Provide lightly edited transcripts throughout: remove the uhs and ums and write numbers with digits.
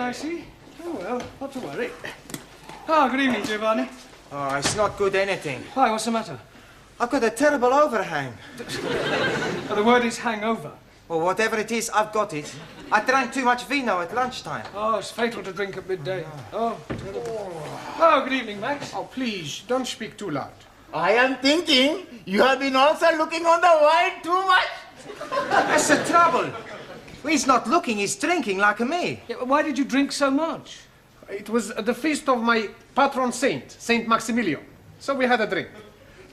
I see. Oh, well, not to worry. Ah, good evening, Giovanni. Oh, it's not good anything. Why, what's the matter? I've got a terrible overhang. Oh, the word is hangover. Well, whatever it is, I've got it. I drank too much vino at lunchtime. Oh, it's fatal to drink at midday. Oh, terrible. Oh, good evening, Max. Oh, please, don't speak too loud. I am thinking you have been also looking on the wine too much. That's the trouble. He's not looking, he's drinking like me. Yeah, but why did you drink so much? It was the feast of my patron saint, Saint Maximilian. So we had a drink.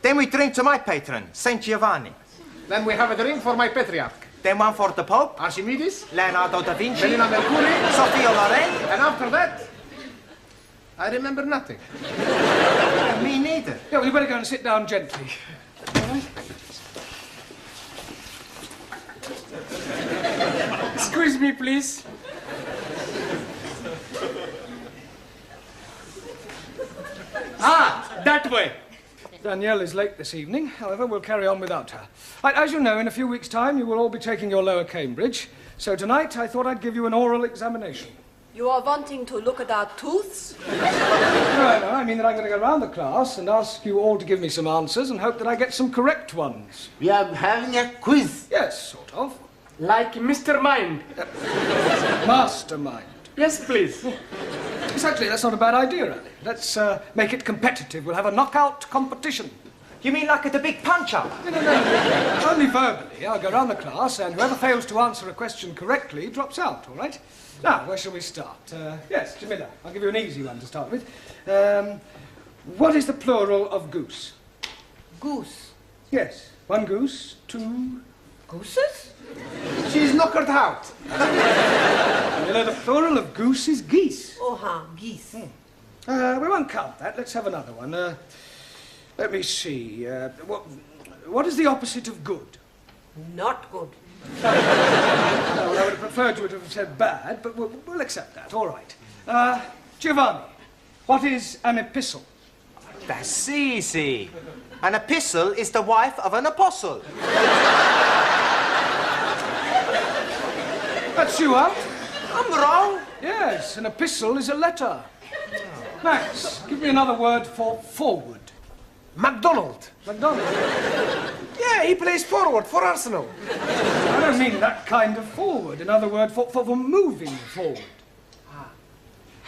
Then we drink to my patron, Saint Giovanni. Then we have a drink for my patriarch, Then one for the Pope, Archimedes, Leonardo da Vinci, Melina Mercuri, Sophia Loren. and after that, I remember nothing. Me neither. Yeah, well, you better go and sit down gently. All right? Excuse me, please. That way. Danielle is late this evening. However, we'll carry on without her. Right, as you know, in a few weeks' time, you will all be taking your lower Cambridge. So tonight, I thought I'd give you an oral examination. You are wanting to look at our tooths? No, I mean that I'm going to go around the class and ask you all to give me some answers and hope that I get some correct ones. We are having a quiz. Yes, sort of. Like Mr. Mind. Mastermind. Yes, please. Exactly, that's not a bad idea, Ali. Let's make it competitive. We'll have a knockout competition. You mean like at the big punch-up? No. Only verbally. I'll go round the class, and whoever fails to answer a question correctly drops out, all right? Now, where shall we start? Yes, Jamila, I'll give you an easy one to start with. What is the plural of goose? Goose. Yes, one goose, two... Gooses? She's knockered out. Jamila, the plural of goose is geese. Oh, geese. We won't count that. Let's have another one. Let me see. What is the opposite of good? Not good. Well, I would have preferred you to have said bad, but we'll accept that. All right. Giovanni, what is an epistle? That's easy. An epistle is the wife of an apostle. That's you out. I'm wrong. Yes, an epistle is a letter. Max, give me another word for forward. MacDonald. McDonald. Yeah, he plays forward for Arsenal. I don't mean that kind of forward. Another word for moving forward.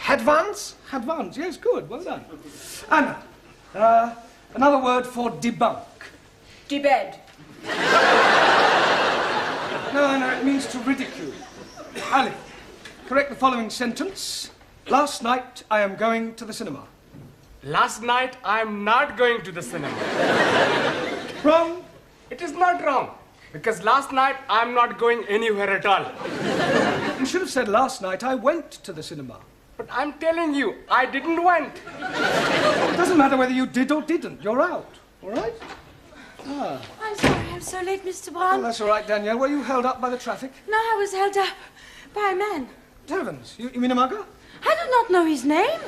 Advance? Advance, yes, good, well done. Anna, another word for debunk. Debed. No, it means to ridicule. Ali, correct the following sentence. Last night, I am going to the cinema. Last night, I'm not going to the cinema. Wrong. It is not wrong. Because last night, I'm not going anywhere at all. You should have said last night, I went to the cinema. But I'm telling you, I didn't went. It doesn't matter whether you did or didn't. You're out, all right? I'm sorry, I'm so late, Mr. Oh, Brown. that's all right, Danielle. Were you held up by the traffic? No, I was held up by a man. Heavens, you mean a mugger? I do not know his name.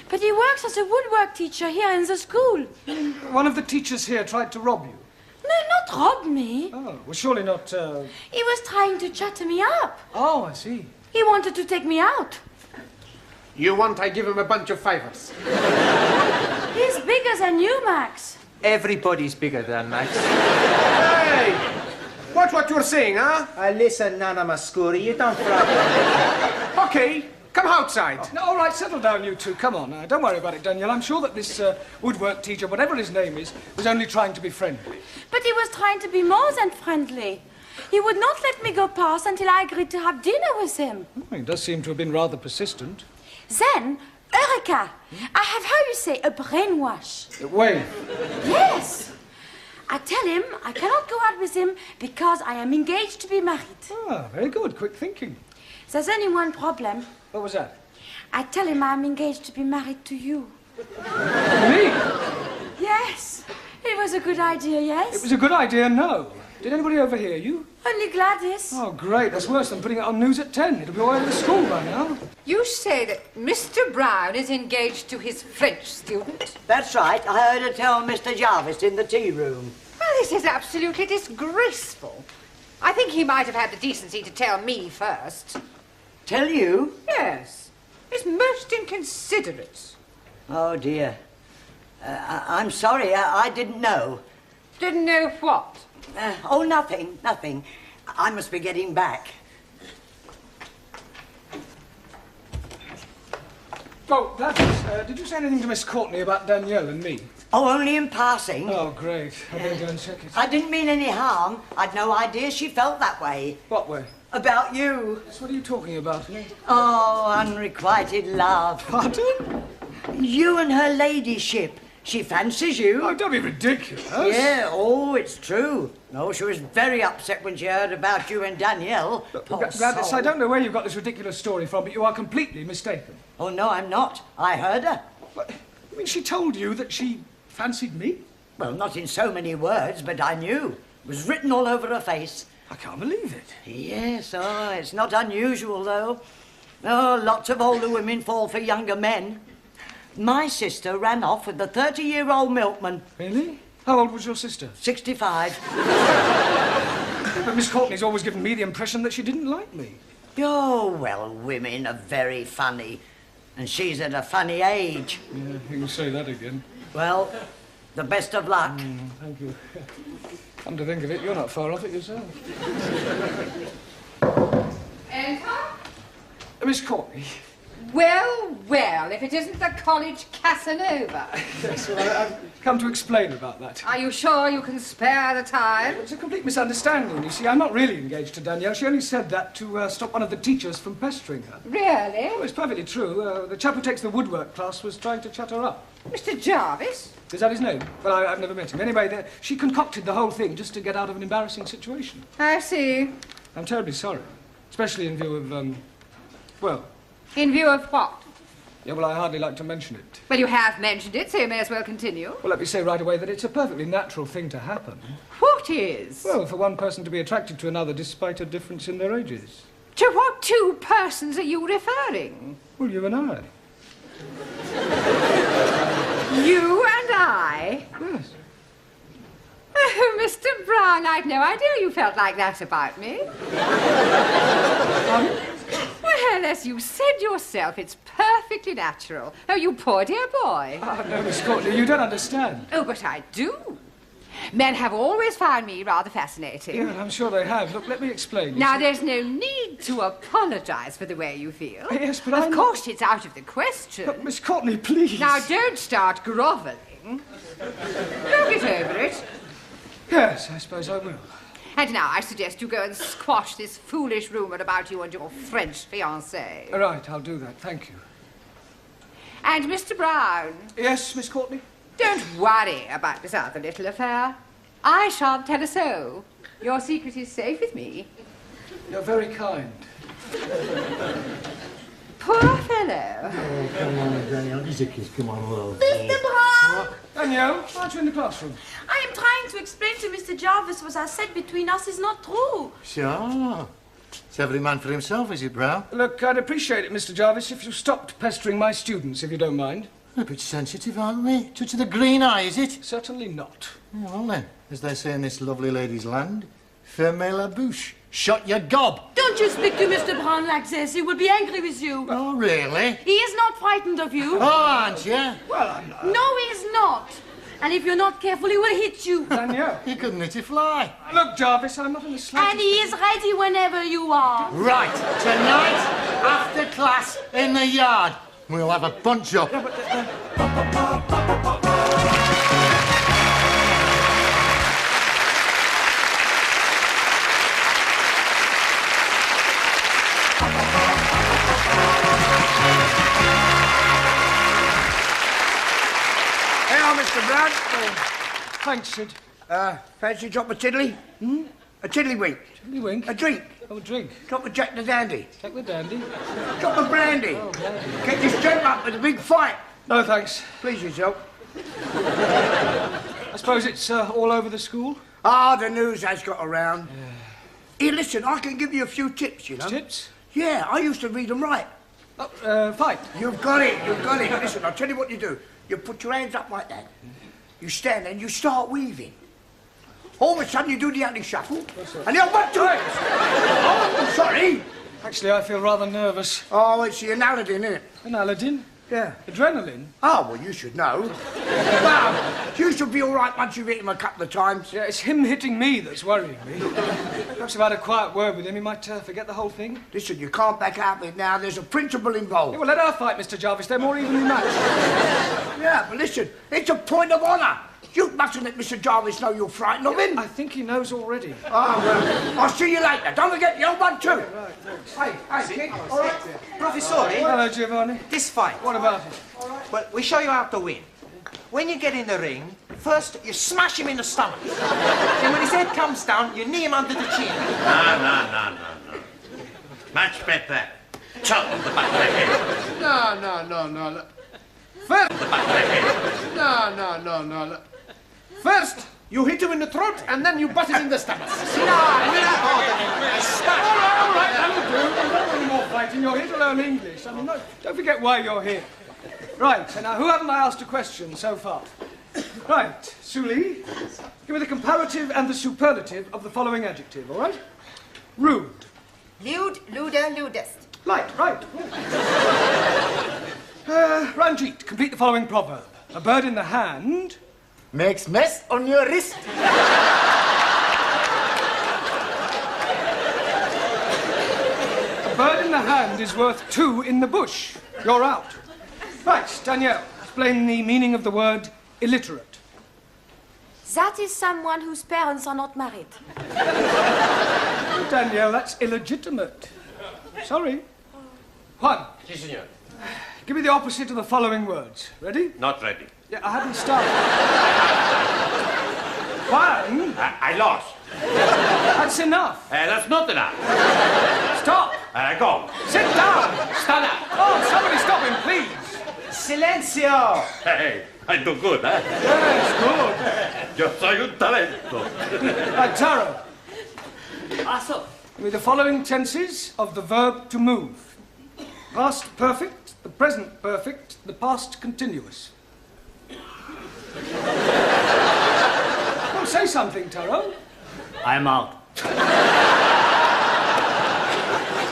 But he works as a woodwork teacher here in the school. One of the teachers here tried to rob you. No, not rob me. Oh, well, surely not, He was trying to chat me up. Oh, I see. He wanted to take me out. You want I give him a bunch of fivers? He's bigger than you, Max. Everybody's bigger than Max. Hey! Watch what you're saying, huh? Listen, Nana Mascuri, you don't throw. Okay, come outside. No, all right, settle down, you two. Come on. Don't worry about it, Danielle. I'm sure that this woodwork teacher, whatever his name is, was only trying to be friendly. But he was trying to be more than friendly. He would not let me go past until I agreed to have dinner with him. Oh, he does seem to have been rather persistent. Then, Eureka! I have, how you say, a brainwash. Wait. Yes! I tell him I cannot go out with him because I am engaged to be married. Ah, very good. Quick thinking. There's only one problem. What was that? I tell him I'm engaged to be married to you. Me? Yes. It was a good idea, yes? It was a good idea, no. Did anybody overhear you? Only Gladys. Oh, great. That's worse than putting it on news at 10. It'll be all over the school by now. You say that Mr. Brown is engaged to his French student? That's right. I heard her tell Mr. Jarvis in the tea room. Well, this is absolutely disgraceful. I think he might have had the decency to tell me first. Tell you? Yes. It's most inconsiderate. Oh, dear. I'm sorry, I didn't know. Didn't know what? Oh, nothing. I must be getting back. Oh, Gladys, did you say anything to Miss Courtney about Danielle and me? Oh, only in passing. Oh, great. I better go and check it. I didn't mean any harm. I'd no idea she felt that way. What way? About you. Yes, what are you talking about? Oh, unrequited love. Pardon? You and her ladyship. She fancies you. Oh, don't be ridiculous. Yeah, oh, it's true. No, she was very upset when she heard about you and Danielle. Poor Gladys, soul. I don't know where you've got this ridiculous story from, but you are completely mistaken. Oh, no, I'm not. I heard her. What? You mean she told you that she fancied me? Well, not in so many words, but I knew. It was written all over her face. I can't believe it. Yes, oh, it's not unusual, though. Oh, lots of older women fall for younger men. My sister ran off with the 30-year-old milkman. Really? How old was your sister? 65. But Miss Courtney's always given me the impression that she didn't like me. Oh, well, women are very funny. And she's at a funny age. Yeah, you can say that again. Well, the best of luck. Thank you. Come to think of it, you're not far off it yourself. Enter? Miss Courtney. Well, well, if it isn't the college Casanova. Yes, well, I've come to explain about that. Are you sure you can spare the time? It's a complete misunderstanding. You see, I'm not really engaged to Danielle. She only said that to stop one of the teachers from pestering her. Really? Oh, it's perfectly true. The chap who takes the woodwork class was trying to chat her up. Mr. Jarvis? Is that his name? Well, I've never met him. Anyway, she concocted the whole thing just to get out of an embarrassing situation. I see. I'm terribly sorry. Especially in view of, well... In view of what? Yeah, well, I hardly like to mention it. Well, you have mentioned it, so you may as well continue. Well, let me say right away that it's a perfectly natural thing to happen. What is? Well, for one person to be attracted to another despite a difference in their ages. To what two persons are you referring? Well, you and I. You and I? Yes. Oh, Mr. Brown, I'd no idea you felt like that about me. Well, as you said yourself, it's perfectly natural. Oh, you poor dear boy. Oh, no, Miss Courtney, you don't understand. Oh, but I do. Men have always found me rather fascinating. Yeah, I'm sure they have. Look, let me explain. You Now, see- there's no need to apologize for the way you feel. Yes, but Of I'm- course, it's out of the question. Look, Miss Courtney, please. Now, don't start grovelling. You'll get over it. Yes, I suppose I will. And now I suggest you go and squash this foolish rumour about you and your French fiancée. Right, I'll do that. Thank you. And Mr. Brown, Yes, Miss Courtney? don't worry about this other little affair. I shan't tell a soul. Your secret is safe with me. You're very kind. Poor fellow. Oh, come on, Danielle. Just a kiss. Come on, love. Mr. Brown! Danielle, aren't you in the classroom? I am trying to explain to Mr. Jarvis what I said between us is not true. Sure. It's every man for himself, is it, Brown? Look, I'd appreciate it, Mr. Jarvis, if you stopped pestering my students, if you don't mind. A bit sensitive, aren't we? Touch of the green eye, is it? Certainly not. Yeah, well then, as they say in this lovely lady's land, fermez la bouche. Shut your gob. Don't you speak to Mr. Brown like this. He will be angry with you. Oh, really? He is not frightened of you. Oh, aren't you? Well, I'm not. No, he is not. And if you're not careful, he will hit you. Danielle. You couldn't hit a fly. Look, Jarvis, I'm not in the slightest... And he is ready whenever you are. Right, tonight, after class, in the yard, we'll have a punch-up. Hello, Mr. Brown. Thanks, Sid. Fancy a drop of tiddly? A tiddlywink. You wink. A drink. Oh, a drink. Drop of Jack the Dandy. Take the dandy. Drop of brandy. Oh, brandy. Get this gent up with a big fight. No, thanks. Please yourself. I suppose it's all over the school? Ah, the news has got around. Here, listen, I can give you a few tips, you know. Tips? Yeah, I used to read them right. Oh, fight. You've got it, you've got it. Listen, I'll tell you what you do. You put your hands up like that. You stand there and you start weaving. All of a sudden you do the ugly shuffle. And then 1, 2. Oh, sorry. Actually, I feel rather nervous. Oh, it's the Analadin, isn't it? An Aladdin? Yeah. Adrenaline? Oh, well, you should know. Well, you should be all right once you've hit him a couple of times. Yeah, it's him hitting me that's worrying me. Perhaps if I had a quiet word with him, he might forget the whole thing. Listen, you can't back out of it now. There's a principle involved. Yeah, well, let her fight, Mr. Jarvis. They're more evenly matched. Yeah, but listen, it's a point of honour. You mustn't let Mr. Jarvis know you're frightened of him. I think he knows already. Oh, well, I'll see you later. Don't forget the old one, too. Right, Hey, kid, all right? Professore, Hello, Giovanni. this fight. What about it? Well, we show you how to win. When you get in the ring, first you smash him in the stomach. Then when his head comes down, you knee him under the chin. No. Much better. Chop the back of the head. No. First, The back of the head. no. First, you hit him in the throat, and then you butt him in the stomach. All right, that'll do. Don't do any more fighting. You're here to learn English. I mean, don't forget why you're here. Right, so now, who haven't I asked a question so far? Right, Suli, give me the comparative and the superlative of the following adjective, all right? Rude. Lewd, luder, ludest. Right. Ranjit, complete the following proverb. A bird in the hand... Makes mess on your wrist. A bird in the hand is worth 2 in the bush. You're out. Right, Danielle, explain the meaning of the word illiterate. That is someone whose parents are not married. Danielle, that's illegitimate. Sorry. Juan, Si, senor. give me the opposite of the following words. Ready? Not ready. Yeah, I haven't started. Juan, I lost. that's enough. That's not enough. Stop. Go. Sit down. Stand up. Oh, somebody stop him, please. Silencio! Hey, I do good, eh? Yes, Yo soy un talento. good. Right, Taro. Also, Give me the following tenses of the verb to move. Past perfect, the present perfect, the past continuous. Well, say something, Taro. I'm out.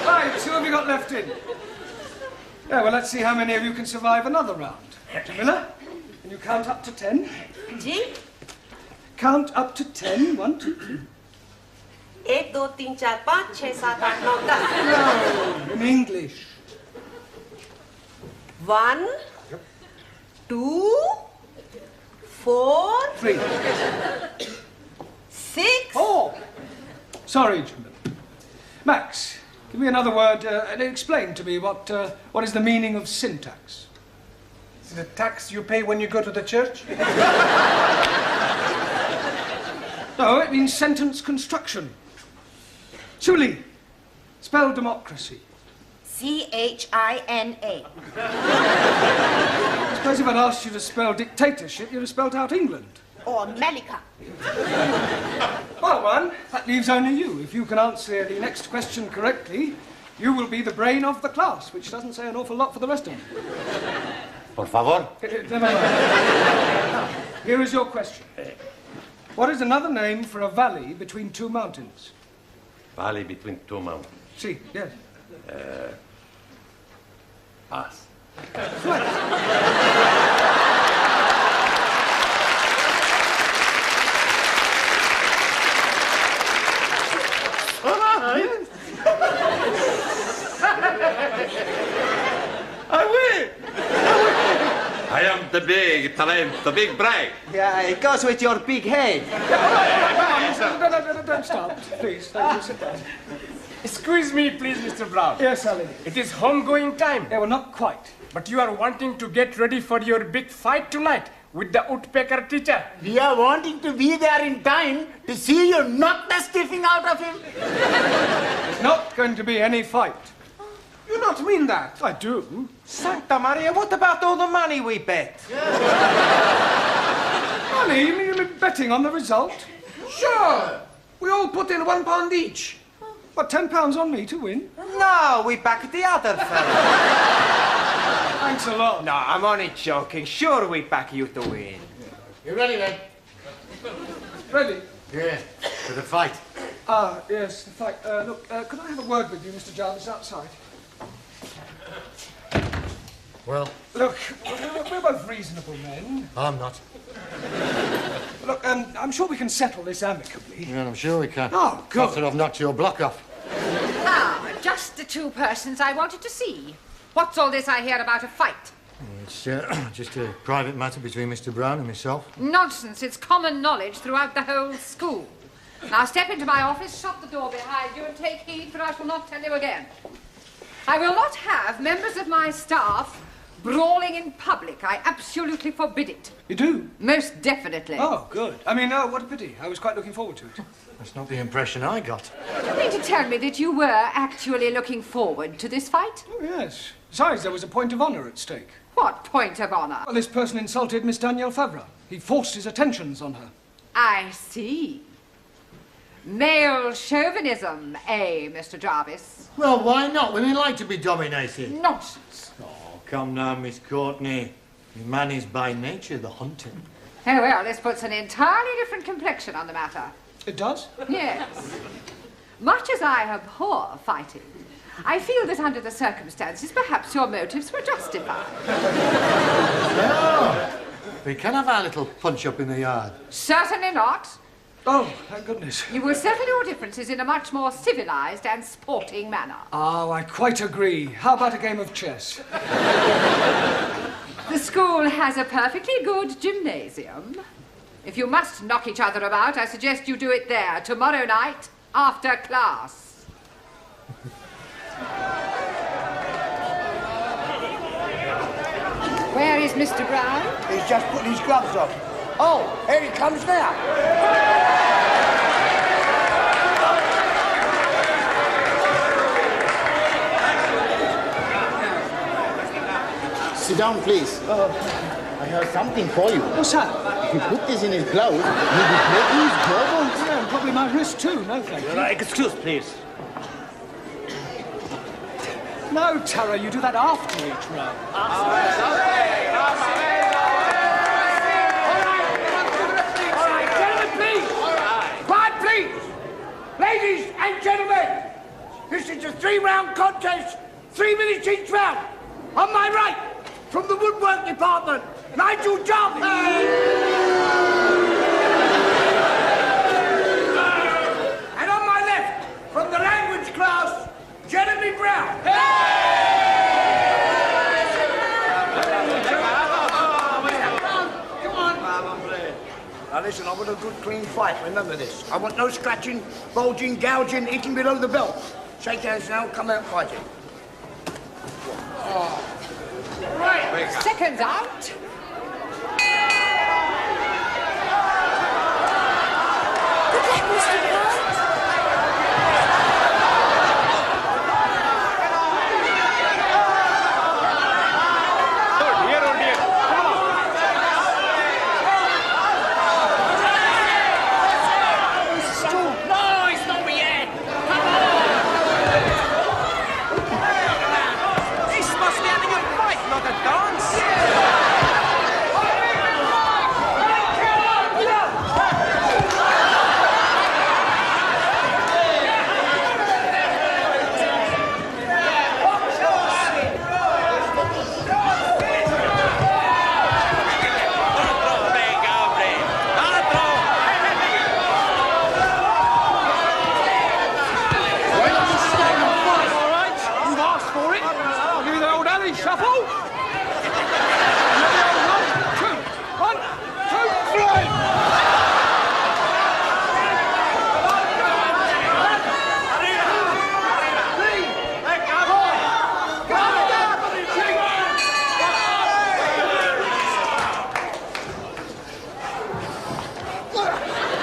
Right, who have you got left in? Yeah, well, let's see how many of you can survive another round. Jamila, can you count up to 10? Ji Count up to 10. 1, 2, 3. 1 2 3 4 5 6 7 8 9 10 No, in English. 1 2 4 3. 6 4. Sorry, Jamila. Max, give me another word and explain to me what is the meaning of syntax. Is it the tax you pay when you go to the church? No, it means sentence construction. Suli, spell democracy. CHINA. I suppose if I'd asked you to spell dictatorship, you'd have spelled out England. Or Malika. Well, one, that leaves only you. If you can answer the next question correctly, you will be the brain of the class, which doesn't say an awful lot for the rest of them. Por favor. Never mind. Now, here is your question. What is another name for a valley between 2 mountains? Valley between 2 mountains. See, yes. Pass. I win! I am the big talent, the big brain. Yeah, it goes with your big head. Don't stop, please. Thank you. Sit down. Excuse me, please, Mr. Brown. Yes, Ali. It is home-going time, Yeah, well, not quite. but you are wanting to get ready for your big fight tonight with the woodpecker teacher. We are wanting to be there in time to see you knock the stiffing out of him. There's not going to be any fight. You not mean that? I do. Santa Maria, what about all the money we bet? Money? You mean betting on the result? Sure. We all put in £1 each. What, £10 on me to win? No, we back the other fella. Thanks a lot. No, I'm only joking. Sure, we back you to win. You ready, then? Ready? Yeah, to the fight. Ah, yes, the fight. Look, could I have a word with you, Mr. Jarvis, outside? Well, Look, we're both reasonable men. I'm not. Look, I'm sure we can settle this amicably. Yeah, I'm sure we can. Oh, good. After I've knocked your block off. Ah, just the two persons I wanted to see. What's all this I hear about a fight? It's just a private matter between Mr. Brown and myself. Nonsense. It's common knowledge throughout the whole school. Now step into my office, shut the door behind you, and take heed, for I shall not tell you again. I will not have members of my staff brawling in public. I absolutely forbid it. You do? Most definitely. Oh, good. I mean, what a pity. I was quite looking forward to it. That's not the impression I got. Do you mean to tell me that you were actually looking forward to this fight? Oh, yes. Besides, there was a point of honour at stake. What point of honour? Well, this person insulted Miss Danielle Favre. He forced his attentions on her. I see. Male chauvinism, eh, Mr. Jarvis? Well, why not? Women like to be dominated. Nonsense. Oh, come now, Miss Courtney. Man is by nature the hunter. Oh, well, this puts an entirely different complexion on the matter. It does? Yes. Much as I abhor fighting, I feel that under the circumstances, perhaps your motives were justified. No. We can have our little punch-up in the yard. Certainly not. Oh, thank goodness. You will settle your differences in a much more civilized and sporting manner. Oh, I quite agree. How about a game of chess? The school has a perfectly good gymnasium. If you must knock each other about, I suggest you do it there tomorrow night after class. Where is Mr. Brown? He's just putting his gloves on. Oh, here he comes now. Sit down, please. I have something for you. What's that? If you put this in his glove, you'll be breaking his jawbones. Yeah, and probably my wrist too. No, thank you. Excuse, please. No, Tara, you do that after each round. All right, gentlemen, please. Quiet, please. Ladies and gentlemen, this is a 3-round contest, 3 minutes each round. On my right, from the woodwork department, Nigel Jarvis. And on my left, from the language class, Jeremy Brown. Come on. Now listen, I want a good clean fight, remember this. I want no scratching, bulging, gouging, eating below the belt. Shake hands now, come out fighting. Right, seconds out. Good luck, Mr. Brown. No, it's not me yet. Come on. This must be having a fight, not a dance. You've asked for it. I'll give you the old alley shuffle. One, two, three.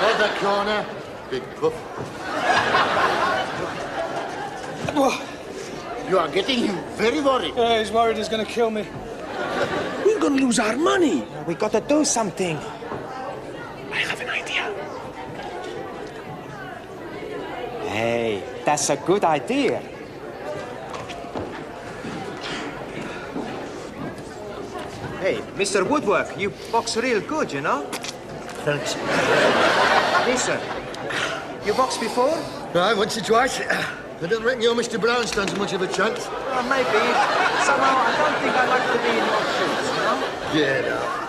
Hold that corner, big puff. You are getting him very worried. Yeah, he's worried he's going to kill me. We're gonna lose our money. We gotta do something. I have an idea. Hey, that's a good idea. Hey, Mr. Woodwork, you box real good, you know? Thanks. Listen, you boxed before? Right, once or twice. I don't reckon your Mr. Brown stands much of a chance. Well, maybe. Somehow, I don't think I'd like to be in your shoes, you know? Get out.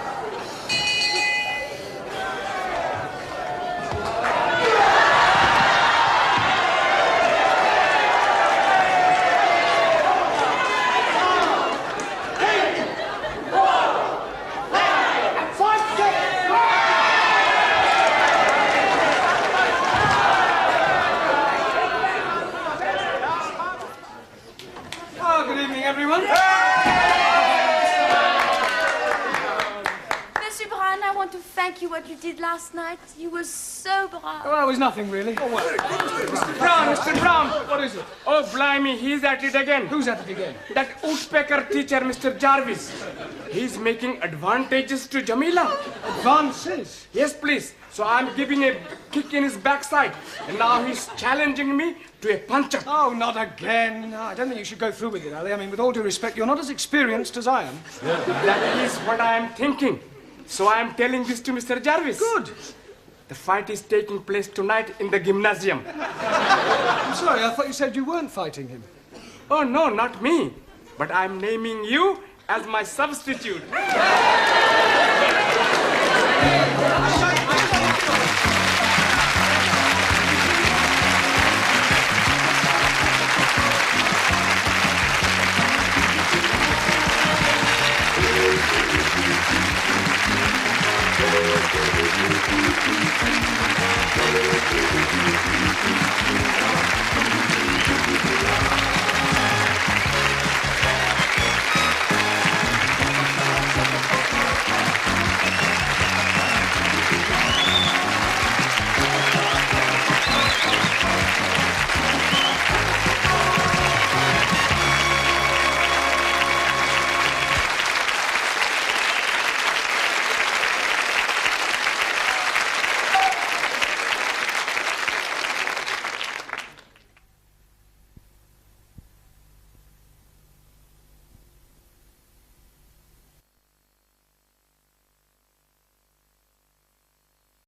Oh, good evening, everyone. Monsieur Brown, I want to thank you what you did last night. You were so brave. Well, it was nothing, really. Brown, Mr. Brown. What is it? Oh, blimey, he's at it again. Who's at it again? That woodpecker teacher, Mr. Jarvis. He's making advantages to Jamila. Advances? Yes, please. So I'm giving a kick in his backside. And now he's challenging me to a punch-up. Oh, not again. No, I don't think you should go through with it, Ali. I mean, with all due respect, you're not as experienced as I am. That is what I am thinking. So I am telling this to Mr. Jarvis. Good. The fight is taking place tonight in the gymnasium. I'm sorry, I thought you said you weren't fighting him. Oh, no, not me. But I'm naming you as my substitute.